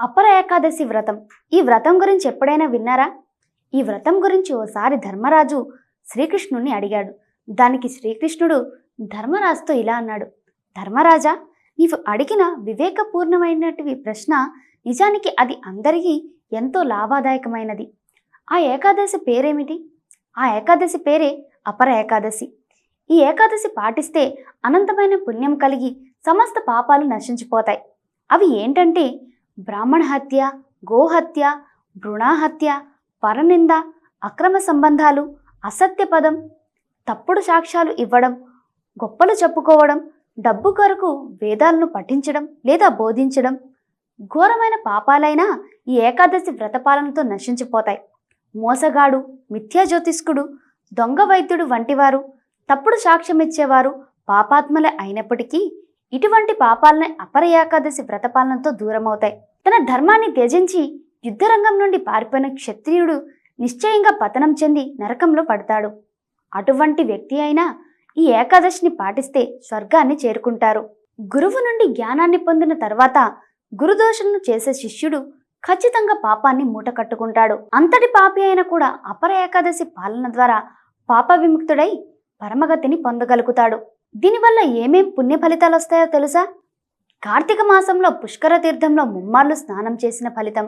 అపర ఏకాదశి వ్రతం. ఈ వ్రతం గురించి ఎప్పుడైనా విన్నారా? ఈ వ్రతం గురించి ఓసారి ధర్మరాజు శ్రీకృష్ణుణ్ణి అడిగాడు. దానికి శ్రీకృష్ణుడు ధర్మరాజుతో ఇలా అన్నాడు: ధర్మరాజా, నీవు అడిగిన వివేకపూర్ణమైనటువంటి ప్రశ్న నిజానికి అది అందరికీ ఎంతో లాభదాయకమైనది. ఆ ఏకాదశి పేరేమిటి? ఆ ఏకాదశి పేరే అపర ఏకాదశి. ఈ ఏకాదశి పాటిస్తే అనంతమైన పుణ్యం కలిగి సమస్త పాపాలు నశించిపోతాయి. అవి ఏంటంటే బ్రాహ్మణ హత్య, గోహత్య, భ్రూణహత్య, పరనింద, అక్రమ సంబంధాలు, అసత్య పదం, తప్పుడు సాక్ష్యాలు ఇవ్వడం, గొప్పలు చెప్పుకోవడం, డబ్బు కొరకు వేదాలను పఠించడం లేదా బోధించడం. ఘోరమైన పాపాలైనా ఈ ఏకాదశి వ్రతపాలనతో నశించిపోతాయి. మోసగాడు, మిథ్యాజ్యోతిష్కుడు, దొంగ వైద్యుడు వంటివారు, తప్పుడు సాక్ష్యం ఇచ్చేవారు పాపాత్మలే అయినప్పటికీ ఇటువంటి పాపాలనే అపర ఏకాదశి వ్రతపాలనతో దూరమవుతాయి. తన ధర్మాన్ని త్యజించి యుద్ధరంగం నుండి పారిపోయిన క్షత్రియుడు నిశ్చయంగా పతనం చెంది నరకంలో పడతాడు. అటువంటి వ్యక్తి అయినా ఈ ఏకాదశిని పాటిస్తే స్వర్గాన్ని చేరుకుంటారు. గురువు నుండి జ్ఞానాన్ని పొందిన తర్వాత గురుదోషణను చేసే శిష్యుడు ఖచ్చితంగా పాపాన్ని మూటకట్టుకుంటాడు. అంతటి పాపి అయినా కూడా అపర ఏకాదశి పాలన ద్వారా పాప విముక్తుడై పరమగతిని పొందగలుగుతాడు. దీనివల్ల ఏమేం పుణ్య ఫలితాలు వస్తాయో తెలుసా? కార్తీక మాసంలో పుష్కర తీర్థంలో ముమ్మార్లు స్నానం చేసిన ఫలితం,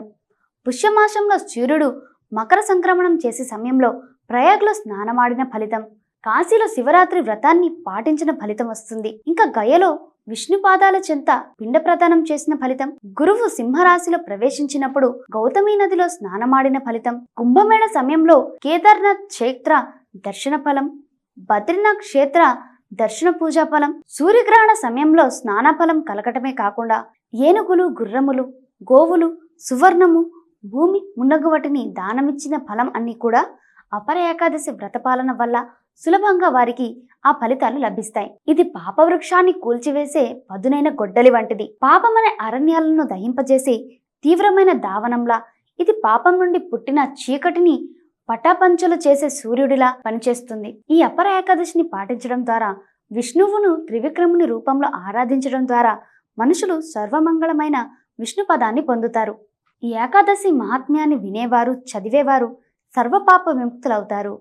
పుష్యమాసంలో సూర్యుడు మకర సంక్రమణం చేసే సమయంలో ప్రయాగ్లో స్నానమాడిన ఫలితం, కాశీలో శివరాత్రి వ్రతాన్ని పాటించిన ఫలితం వస్తుంది. ఇంకా గయలో విష్ణు పాదాల చెంత పిండ ప్రదానం చేసిన ఫలితం, గురువు సింహరాశిలో ప్రవేశించినప్పుడు గౌతమి నదిలో స్నానమాడిన ఫలితం, కుంభమేళ సమయంలో కేదార్నాథ్ క్షేత్ర దర్శన ఫలం, బద్రీనాథ్ క్షేత్ర దర్శన పూజా ఫలం, సూర్యగ్రహణ సమయంలో స్నానఫలం కలగటమే కాకుండా ఏనుగులు, గుర్రములు, గోవులు, సువర్ణము, భూమి మున్నగువటిని దానమిచ్చిన ఫలం అన్నీ కూడా అపర ఏకాదశి వ్రతపాలన వల్ల సులభంగా వారికి ఆ ఫలితాలు లభిస్తాయి. ఇది పాపవృక్షాన్ని కూల్చివేసే పదునైన గొడ్డలి వంటిది. పాపమనే అరణ్యాలను దహింపజేసే తీవ్రమైన దావనంలా ఇది పాపం నుండి పుట్టిన చీకటిని పటాపంచలు చేసే సూర్యుడిలా పనిచేస్తుంది. ఈ అపర ఏకాదశిని పాటించడం ద్వారా, విష్ణువును త్రివిక్రముని రూపంలో ఆరాధించడం ద్వారా మనుషులు సర్వమంగళమైన విష్ణు పదాన్ని పొందుతారు. ఈ ఏకాదశి మహాత్మ్యాన్ని వినేవారు, చదివేవారు సర్వపాప విముక్తులవుతారు.